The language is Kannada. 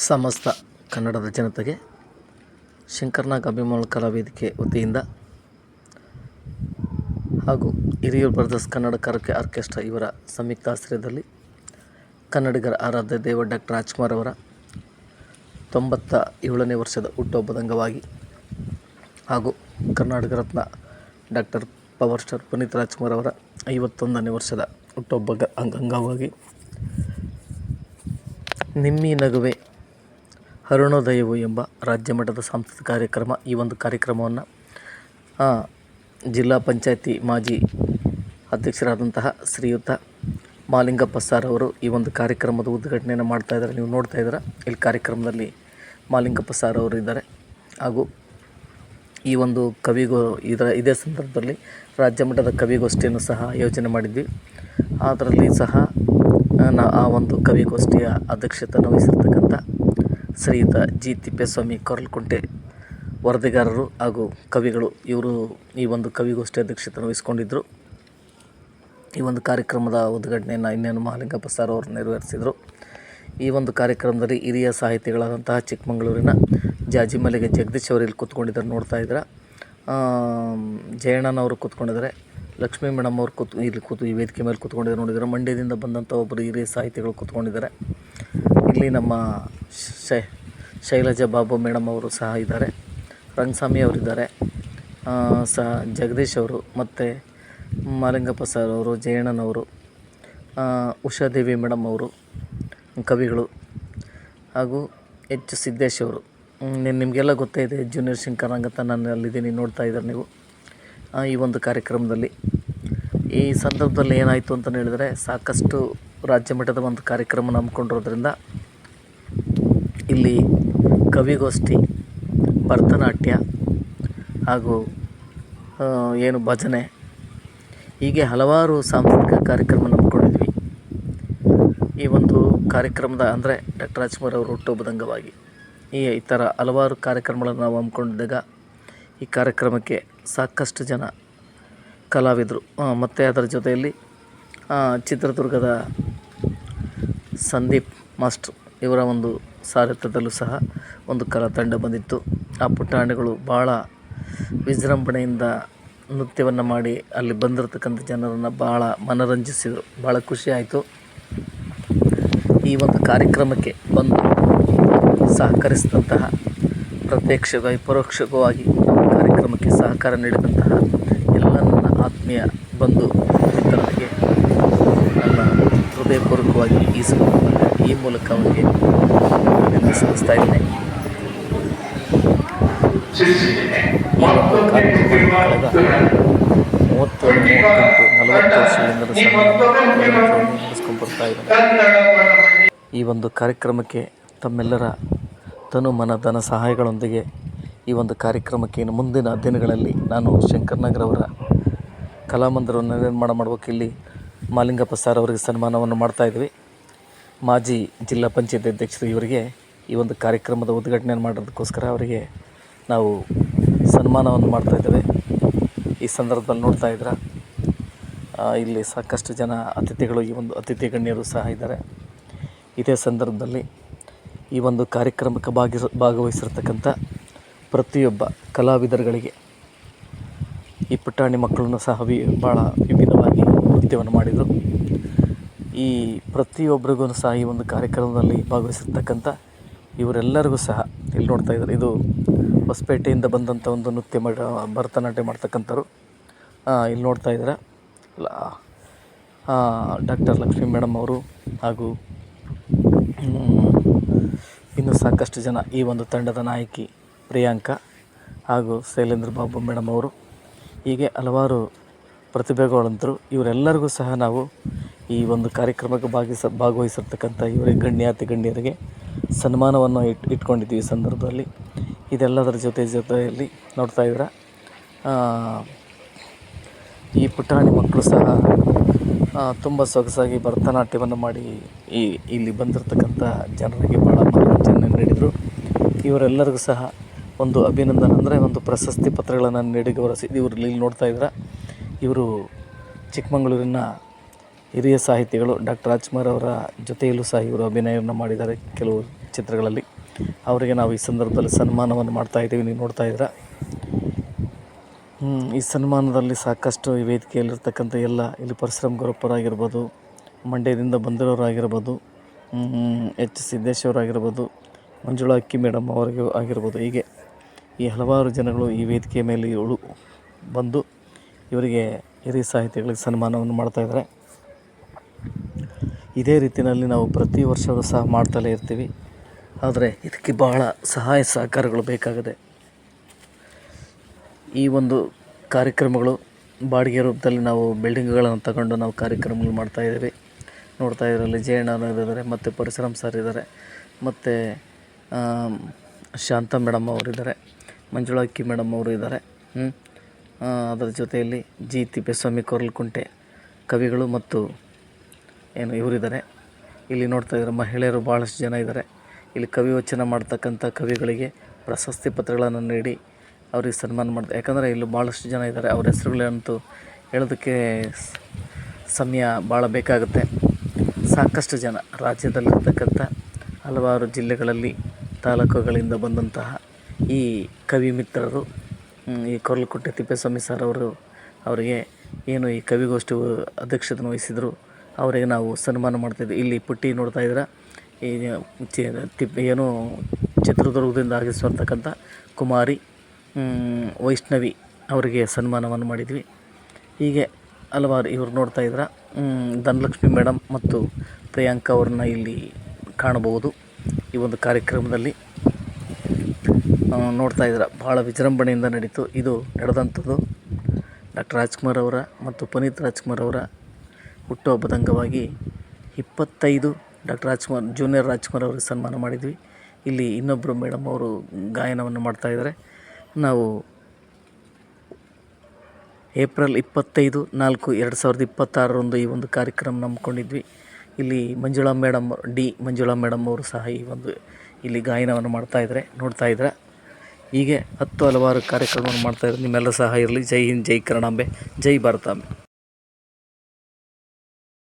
ಸಮಸ್ತ ಕನ್ನಡದ ಜನತೆಗೆ ಶಂಕರ್ನಾಗ್ ಅಭಿಮಾನ ಕಲಾ ವೇದಿಕೆ ವತಿಯಿಂದ ಹಾಗೂ ಹಿರಿಯೂರು ಬ್ರದರ್ಸ್ ಕನ್ನಡ ಕರಕೆ ಆರ್ಕೆಸ್ಟ್ರಾ ಇವರ ಸಂಯುಕ್ತ ಆಶ್ರಯದಲ್ಲಿ ಕನ್ನಡಿಗರ ಆರಾಧ್ಯ ದೇವ ಡಾಕ್ಟರ್ ರಾಜ್ಕುಮಾರ್ ಅವರ 97ನೇ ವರ್ಷದ ಹುಟ್ಟುಹಬ್ಬದ ಅಂಗವಾಗಿ ಹಾಗೂ Karnataka Ratna doctor power star Puneeth Rajkumar ಅವರ 51ನೇ ವರ್ಷದ ಹುಟ್ಟುಹಬ್ಬದ ಅಂಗವಾಗಿ ನಿಮ್ಮಿ ನಗುವೆ ಅರುಣೋದಯವು ಎಂಬ ರಾಜ್ಯ ಮಟ್ಟದ ಸಾಂಸ್ಕೃತಿಕ ಕಾರ್ಯಕ್ರಮ. ಈ ಒಂದು ಕಾರ್ಯಕ್ರಮವನ್ನು ಜಿಲ್ಲಾ ಪಂಚಾಯತಿ ಮಾಜಿ ಅಧ್ಯಕ್ಷರಾದಂತಹ ಶ್ರೀಯುತ ಮಾಲಿಂಗಪ್ಪ ಸರ್ ಅವರು ಈ ಒಂದು ಕಾರ್ಯಕ್ರಮದ ಉದ್ಘಾಟನೆಯನ್ನು ಮಾಡ್ತಾಯಿದ್ದಾರೆ. ನೀವು ನೋಡ್ತಾ ಇದ್ದೀರಾ, ಇಲ್ಲಿ ಕಾರ್ಯಕ್ರಮದಲ್ಲಿ ಮಾಲಿಂಗಪ್ಪ ಸರ್ ಅವರು ಇದ್ದಾರೆ. ಹಾಗೂ ಈ ಒಂದು ಇದೇ ಸಂದರ್ಭದಲ್ಲಿ ರಾಜ್ಯ ಮಟ್ಟದ ಕವಿಗೋಷ್ಠಿಯನ್ನು ಸಹ ಆಯೋಜನೆ ಮಾಡಿದ್ವಿ. ಅದರಲ್ಲಿ ಸಹ ಆ ಒಂದು ಕವಿಗೋಷ್ಠಿಯ ಅಧ್ಯಕ್ಷತೆಯನ್ನು ವಹಿಸಿರ್ತಕ್ಕಂಥ ಶ್ರೀಯುತ ಜಿ ತಿಪ್ಪೇಸ್ವಾಮಿ ಕೊರಲ್ಕುಂಟೆ ವರದಿಗಾರರು ಹಾಗೂ ಕವಿಗಳು ಇವರು ಈ ಒಂದು ಕವಿಗೋಷ್ಠಿ ಅಧ್ಯಕ್ಷತೆಯನ್ನು ವಹಿಸ್ಕೊಂಡಿದ್ದರು. ಈ ಒಂದು ಕಾರ್ಯಕ್ರಮದ ಉದ್ಘಾಟನೆಯನ್ನು ಇನ್ನೇನು ಮಾಲಿಂಗಪ್ಪ ಸರ್ ಅವರು ನೆರವೇರಿಸಿದರು. ಈ ಒಂದು ಕಾರ್ಯಕ್ರಮದಲ್ಲಿ ಹಿರಿಯ ಸಾಹಿತಿಗಳಾದಂತಹ ಚಿಕ್ಕಮಗಳೂರಿನ ಜಾಜಿಮಲ್ಲಿಗೆ ಜಗದೀಶ್ ಅವರು ಇಲ್ಲಿ ಕೂತ್ಕೊಂಡಿದ್ದಾರೆ, ನೋಡ್ತಾ ಇದ್ದಾರೆ. ಜಯಣ್ಣನವರು ಕೂತ್ಕೊಂಡಿದ್ದಾರೆ, ಲಕ್ಷ್ಮೀ ಮೇಡಮ್ ಅವರು ಇಲ್ಲಿ ಈ ವೇದಿಕೆ ಮೇಲೆ ಕೂತ್ಕೊಂಡಿದ್ದಾರೆ ನೋಡಿದ್ದಾರೆ. ಮಂಡ್ಯದಿಂದ ಬಂದಂಥ ಒಬ್ಬರು ಹಿರಿಯ ಸಾಹಿತಿಗಳು ಕೂತ್ಕೊಂಡಿದ್ದಾರೆ. ಇಲ್ಲಿ ನಮ್ಮ ಶೈಲಜಾ ಬಾಬು ಮೇಡಮ್ ಅವರು ಸಹ ಇದ್ದಾರೆ, ರಂಗಸ್ವಾಮಿ ಅವರಿದ್ದಾರೆ, ಜಗದೀಶ್ ಅವರು ಮತ್ತು ಮಾಲಿಂಗಪ್ಪ ಸರ್ ಅವರು, ಜಯಣ್ಣನವರು, ಉಷಾದೇವಿ ಮೇಡಮ್ ಅವರು ಕವಿಗಳು, ಹಾಗೂ ಎಚ್ ಸಿದ್ದೇಶ್ ಅವರು. ನಿಮಗೆಲ್ಲ ಗೊತ್ತೇ ಇದೆ, ಜೂನಿಯರ್ ಶಂಕರ್ನಾಗ್ ಅಂತ ನಾನು ಅಲ್ಲಿದ್ದೀನಿ, ನೋಡ್ತಾ ಇದ್ದಾರೆ ನೀವು. ಈ ಒಂದು ಕಾರ್ಯಕ್ರಮದಲ್ಲಿ ಈ ಸಂದರ್ಭದಲ್ಲಿ ಏನಾಯಿತು ಅಂತ ಹೇಳಿದರೆ, ಸಾಕಷ್ಟು ರಾಜ್ಯ ಮಟ್ಟದ ಒಂದು ಕಾರ್ಯಕ್ರಮ ಹಮ್ಮಿಕೊಂಡಿರೋದ್ರಿಂದ ಇಲ್ಲಿ ಕವಿಗೋಷ್ಠಿ, ಭರತನಾಟ್ಯ ಹಾಗೂ ಭಜನೆ, ಹೀಗೆ ಹಲವಾರು ಸಾಂಸ್ಕೃತಿಕ ಕಾರ್ಯಕ್ರಮ ಹಮ್ಮಿಕೊಂಡಿದ್ವಿ. ಈ ಒಂದು ಕಾರ್ಯಕ್ರಮದ ಅಂದರೆ ಡಾಕ್ಟರ್ ರಾಜ್ಕುಮಾರ್ ಅವರು ಹುಟ್ಟುಹಬ್ಬದ ಅಂಗವಾಗಿ ಈ ಥರ ಹಲವಾರು ಕಾರ್ಯಕ್ರಮಗಳನ್ನು ನಾವು ಹಮ್ಮಿಕೊಂಡಿದ್ದಾಗ ಈ ಕಾರ್ಯಕ್ರಮಕ್ಕೆ ಸಾಕಷ್ಟು ಜನ ಕಲಾವಿದರು ಮತ್ತು ಅದರ ಜೊತೆಯಲ್ಲಿ ಚಿತ್ರದುರ್ಗದ ಸಂದೀಪ್ ಮಾಸ್ಟ್ರು ಇವರ ಒಂದು ಸಾರಥ್ಯದಲ್ಲೂ ಸಹ ಒಂದು ಕಲಾ ತಂಡ ಬಂದಿತ್ತು. ಆ ಪುಟಾಣಿಗಳು ಭಾಳ ವಿಜೃಂಭಣೆಯಿಂದ ನೃತ್ಯವನ್ನು ಮಾಡಿ ಅಲ್ಲಿ ಬಂದಿರತಕ್ಕಂಥ ಜನರನ್ನು ಭಾಳ ಮನರಂಜಿಸಿದರು. ಭಾಳ ಖುಷಿಯಾಯಿತು. ಈ ಒಂದು ಕಾರ್ಯಕ್ರಮಕ್ಕೆ ಬಂದು ಸಹಕರಿಸಿದಂತಹ ಪ್ರತ್ಯಕ್ಷವಾಗಿ ಪರೋಕ್ಷವಾಗಿ ಕಾರ್ಯಕ್ರಮಕ್ಕೆ ಸಹಕಾರ ನೀಡಿದಂತಹ ಎಲ್ಲ ನನ್ನ ಆತ್ಮೀಯ ಬಂಧು ಮಿತ್ರರಿಗೆ ನನ್ನ ಹೃದಯಪೂರ್ವಕವಾಗಿ ಈ ಮೂಲಕ ಅವರಿಗೆ ಸಲ್ಲಿಸ್ತಾ ಇದ್ದೇನೆ. ಈ ಒಂದು ಕಾರ್ಯಕ್ರಮ ಕಳೆದ 30-40 ವರ್ಷಗಳಿಂದಲೂ ಸಹ ನಡೆಸ್ಕೊಂಡು ಬರ್ತಾ ಇದ್ದೇನೆ. ಈ ಒಂದು ಕಾರ್ಯಕ್ರಮಕ್ಕೆ ತಮ್ಮೆಲ್ಲರ ತನು ಮನ ಧನ ಸಹಾಯಗಳೊಂದಿಗೆ ಈ ಒಂದು ಕಾರ್ಯಕ್ರಮಕ್ಕೆ ಇನ್ನು ಮುಂದಿನ ದಿನಗಳಲ್ಲಿ ನಾನು ಶಂಕರ್ನಾಗ್ರವರ ಕಲಾಮಂದಿರವನ್ನು ನಿರ್ಮಾಣ ಮಾಡಬೇಕು. ಇಲ್ಲಿ ಮಾಲಿಂಗಪ್ಪ ಸರ್ ಅವರಿಗೆ ಸನ್ಮಾನವನ್ನು ಮಾಡ್ತಾಯಿದ್ವಿ. ಮಾಜಿ ಜಿಲ್ಲಾ ಪಂಚಾಯತ್ ಅಧ್ಯಕ್ಷರು ಇವರಿಗೆ ಈ ಒಂದು ಕಾರ್ಯಕ್ರಮದ ಉದ್ಘಾಟನೆಯನ್ನು ಮಾಡೋದಕ್ಕೋಸ್ಕರ ಅವರಿಗೆ ನಾವು ಸನ್ಮಾನವನ್ನು ಮಾಡ್ತಾಯಿದ್ದೇವೆ. ಈ ಸಂದರ್ಭದಲ್ಲಿ ನೋಡ್ತಾ ಇದ್ರೆ ಇಲ್ಲಿ ಸಾಕಷ್ಟು ಜನ ಅತಿಥಿಗಳು, ಈ ಒಂದು ಅತಿಥಿ ಗಣ್ಯರು ಸಹ ಇದ್ದಾರೆ. ಇದೇ ಸಂದರ್ಭದಲ್ಲಿ ಈ ಒಂದು ಕಾರ್ಯಕ್ರಮಕ್ಕೆ ಭಾಗವಹಿಸಿರ್ತಕ್ಕಂಥ ಪ್ರತಿಯೊಬ್ಬ ಕಲಾವಿದರುಗಳಿಗೆ, ಈ ಪುಟಾಣಿ ಮಕ್ಕಳನ್ನು ಸಹ ಭಾಳ ವಿಭಿನ್ನವಾಗಿ ನೃತ್ಯವನ್ನು ಮಾಡಿದರು. ಈ ಪ್ರತಿಯೊಬ್ಬರಿಗೂ ಸಹ ಈ ಒಂದು ಕಾರ್ಯಕ್ರಮದಲ್ಲಿ ಭಾಗವಹಿಸಿರ್ತಕ್ಕಂಥ ಇವರೆಲ್ಲರಿಗೂ ಸಹ ಇಲ್ಲಿ ನೋಡ್ತಾ ಇದ್ದಾರೆ, ಇದು ಹೊಸಪೇಟೆಯಿಂದ ಬಂದಂಥ ಒಂದು ನೃತ್ಯ ಭರತನಾಟ್ಯ ಮಾಡ್ತಕ್ಕಂಥವ್ರು. ಇಲ್ಲಿ ನೋಡ್ತಾ ಇದ್ದಾರೆ ಡಾಕ್ಟರ್ ಲಕ್ಷ್ಮೀ ಮೇಡಮ್ ಅವರು ಹಾಗೂ ಇನ್ನೂ ಸಾಕಷ್ಟು ಜನ, ಈ ಒಂದು ತಂಡದ ನಾಯಕಿ ಪ್ರಿಯಾಂಕಾ ಹಾಗೂ ಶೈಲೇಂದ್ರ ಬಾಬು ಮೇಡಮ್ ಅವರು, ಹೀಗೆ ಹಲವಾರು ಪ್ರತಿಭೆಗಳಂತರು. ಇವರೆಲ್ಲರಿಗೂ ಸಹ ನಾವು ಈ ಒಂದು ಕಾರ್ಯಕ್ರಮಕ್ಕೆ ಭಾಗವಹಿಸಿರ್ತಕ್ಕಂಥ ಇವರಿಗೆ ಗಣ್ಯರಿಗೆ ಸನ್ಮಾನವನ್ನು ಇಟ್ಕೊಂಡಿದ್ದೀವಿ. ಈ ಸಂದರ್ಭದಲ್ಲಿ ಇದೆಲ್ಲದರ ಜೊತೆಯಲ್ಲಿ ನೋಡ್ತಾ ಇದ್ರೆ ಈ ಪುಟಾಣಿ ಮಕ್ಕಳು ಸಹ ತುಂಬ ಸೊಗಸಾಗಿ ಭರತನಾಟ್ಯವನ್ನು ಮಾಡಿ ಇಲ್ಲಿ ಬಂದಿರತಕ್ಕಂಥ ಜನರಿಗೆ ಭಾಳ ಮನೋರಂಜನೆ ನೀಡಿದರು. ಇವರೆಲ್ಲರಿಗೂ ಸಹ ಒಂದು ಅಭಿನಂದನೆ ಅಂದರೆ ಒಂದು ಪ್ರಶಸ್ತಿ ಪತ್ರಗಳನ್ನು ನೀಡಿ ಗೌರವಿಸಿದ್ದು. ಇವರು ಇಲ್ಲಿ ನೋಡ್ತಾ ಇದ್ರೆ ಇವರು ಚಿಕ್ಕಮಗಳೂರಿನ ಹಿರಿಯ ಸಾಹಿತಿಗಳು ಡಾಕ್ಟರ್ ರಾಜ್ಕುಮಾರ್ ಅವರ ಜೊತೆಯಲ್ಲೂ ಸಹ ಇವರು ಅಭಿನಯವನ್ನು ಮಾಡಿದ್ದಾರೆ ಕೆಲವು ಚಿತ್ರಗಳಲ್ಲಿ. ಅವರಿಗೆ ನಾವು ಈ ಸಂದರ್ಭದಲ್ಲಿ ಸನ್ಮಾನವನ್ನು ಮಾಡ್ತಾಯಿದ್ದೀವಿ. ನೀವು ನೋಡ್ತಾ ಇದ್ದೀರಾ. ಈ ಸನ್ಮಾನದಲ್ಲಿ ಸಾಕಷ್ಟು ಈ ವೇದಿಕೆಯಲ್ಲಿರ್ತಕ್ಕಂಥ ಎಲ್ಲ ಇಲ್ಲಿ ಪರಶುರಾಮ್ ಗುರಪ್ಪರಾಗಿರ್ಬೋದು, ಮಂಡ್ಯದಿಂದ ಬಂದಿರೋರಾಗಿರ್ಬೋದು, ಎಚ್ ಸಿದ್ದೇಶ್ವರಾಗಿರ್ಬೋದು, ಮಂಜುಳಾ ಅಕ್ಕಿ ಮೇಡಮ್ ಅವರಿಗೆ ಆಗಿರ್ಬೋದು, ಹೀಗೆ ಈ ಹಲವಾರು ಜನಗಳು ಈ ವೇದಿಕೆಯ ಮೇಲೆ ಬಂದು ಇವರಿಗೆ ಹಿರಿಯ ಸಾಹಿತಿಗಳಿಗೆ ಸನ್ಮಾನವನ್ನು ಮಾಡ್ತಾಯಿದ್ದಾರೆ. ಇದೇ ರೀತಿಯಲ್ಲಿ ನಾವು ಪ್ರತಿ ವರ್ಷವೂ ಸಹ ಮಾಡ್ತಲೇ ಇರ್ತೀವಿ. ಆದರೆ ಇದಕ್ಕೆ ಬಹಳ ಸಹಾಯ ಸಹಕಾರಗಳು ಬೇಕಾಗಿದೆ. ಈ ಒಂದು ಕಾರ್ಯಕ್ರಮಗಳು ಬಾಡಿಗೆ ರೂಪದಲ್ಲಿ ನಾವು ಬಿಲ್ಡಿಂಗ್ಗಳನ್ನು ತಗೊಂಡು ನಾವು ಕಾರ್ಯಕ್ರಮಗಳು ಮಾಡ್ತಾಯಿದ್ದೀವಿ. ನೋಡ್ತಾ ಇದರಲ್ಲಿ ಜಯಣ್ಣ ಇದ್ದಾರೆ, ಮತ್ತು ಪರಶುರಾಮ್ ಸರ್ ಇದ್ದಾರೆ, ಮತ್ತು ಶಾಂತ ಮೇಡಮ್ ಅವರಿದ್ದಾರೆ, ಮಂಜುಳಾ ಅಕ್ಕಿ ಮೇಡಮ್ ಅವರು ಇದ್ದಾರೆ. ಅದರ ಜೊತೆಯಲ್ಲಿ ಜಿ ತಿಪ್ಪೇಸ್ವಾಮಿ ಕೊರಲ್ಕುಂಟೆ ಕವಿಗಳು ಮತ್ತು ಇವರಿದ್ದಾರೆ. ಇಲ್ಲಿ ನೋಡ್ತಾ ಇದ್ದಾರೆ ಮಹಿಳೆಯರು ಭಾಳಷ್ಟು ಜನ ಇದ್ದಾರೆ. ಇಲ್ಲಿ ಕವಿ ವಚನ ಮಾಡ್ತಕ್ಕಂಥ ಕವಿಗಳಿಗೆ ಪ್ರಶಸ್ತಿ ಪತ್ರಗಳನ್ನು ನೀಡಿ ಅವ್ರಿಗೆ ಸನ್ಮಾನ ಮಾಡ್ತಾರೆ. ಯಾಕಂದರೆ ಇಲ್ಲಿ ಭಾಳಷ್ಟು ಜನ ಇದ್ದಾರೆ. ಅವ್ರ ಹೆಸರುಗಳಂತೂ ಹೇಳೋದಕ್ಕೆ ಸಮಯ ಭಾಳ ಬೇಕಾಗುತ್ತೆ. ಸಾಕಷ್ಟು ಜನ ರಾಜ್ಯದಲ್ಲಿರ್ತಕ್ಕಂಥ ಹಲವಾರು ಜಿಲ್ಲೆಗಳಲ್ಲಿ ತಾಲೂಕುಗಳಿಂದ ಬಂದಂತಹ ಈ ಕವಿ ಮಿತ್ರರು, ಈ ಕೊರಲ್ಕುಂಟೆ ತಿಪ್ಪೇಸ್ವಾಮಿ ಸರ್ ಅವರಿಗೆ ಏನು ಈ ಕವಿಗೋಷ್ಠಿ ಅಧ್ಯಕ್ಷತೆಯನ್ನು ವಹಿಸಿದರು, ಅವರಿಗೆ ನಾವು ಸನ್ಮಾನ ಮಾಡ್ತಾಯಿದ್ವಿ. ಇಲ್ಲಿ ಪುಟ್ಟಿ ನೋಡ್ತಾ ಇದ್ದೀರಾ. ಈ ಏನು ಚಿತ್ರದುರ್ಗದಿಂದ ಆಗಿಸಿರ್ತಕ್ಕಂಥ ಕುಮಾರಿ ವೈಷ್ಣವಿ ಅವರಿಗೆ ಸನ್ಮಾನವನ್ನು ಮಾಡಿದ್ವಿ. ಹೀಗೆ ಹಲವಾರು ಇವರು ನೋಡ್ತಾ ಇದ್ದೀರಾ. ಧನಲಕ್ಷ್ಮಿ ಮೇಡಮ್ ಮತ್ತು ಪ್ರಿಯಾಂಕಾ ಅವ್ರನ್ನ ಇಲ್ಲಿ ಕಾಣಬಹುದು ಈ ಒಂದು ಕಾರ್ಯಕ್ರಮದಲ್ಲಿ. ನೋಡ್ತಾ ಇದ್ದೀರಾ, ಭಾಳ ವಿಜೃಂಭಣೆಯಿಂದ ನಡೀತು. ಇದು ನಡೆದಂಥದ್ದು ಡಾಕ್ಟರ್ ರಾಜ್ಕುಮಾರ್ ಅವರ ಮತ್ತು ಪುನೀತ್ ರಾಜ್ಕುಮಾರ್ ಅವರ ಹುಟ್ಟುಹಬ್ಬದ ಅಂಗವಾಗಿ 25 ಡಾಕ್ಟರ್ ರಾಜ್ಕುಮಾರ್ ಜೂನಿಯರ್ ರಾಜ್ಕುಮಾರ್ ಅವರಿಗೆ ಸನ್ಮಾನ ಮಾಡಿದ್ವಿ. ಇಲ್ಲಿ ಇನ್ನೊಬ್ಬರು ಮೇಡಮ್ ಅವರು ಗಾಯನವನ್ನು ಮಾಡ್ತಾಯಿದ್ದಾರೆ. ನಾವು ಏಪ್ರಿಲ್ 25/4/2026 ಈ ಒಂದು ಕಾರ್ಯಕ್ರಮ ನಂಬ್ಕೊಂಡಿದ್ವಿ. ಇಲ್ಲಿ ಮಂಜುಳಾ ಮೇಡಮ್ ಅವರು ಸಹ ಇಲ್ಲಿ ಗಾಯನವನ್ನು ಮಾಡ್ತಾಯಿದ್ದಾರೆ. ನೋಡ್ತಾ ಇದ್ದಾರೆ. ಹೀಗೆ ಹಲವಾರು ಕಾರ್ಯಕ್ರಮವನ್ನು ಮಾಡ್ತಾಯಿದ್ದಾರೆ. ನಿಮ್ಮೆಲ್ಲ ಸಹ ಇರಲಿ. ಜೈ ಹಿಂದ್, ಜೈ ಕರುಣಾಂಬೆ, ಜೈ ಭಾರತಾಂಬೆ.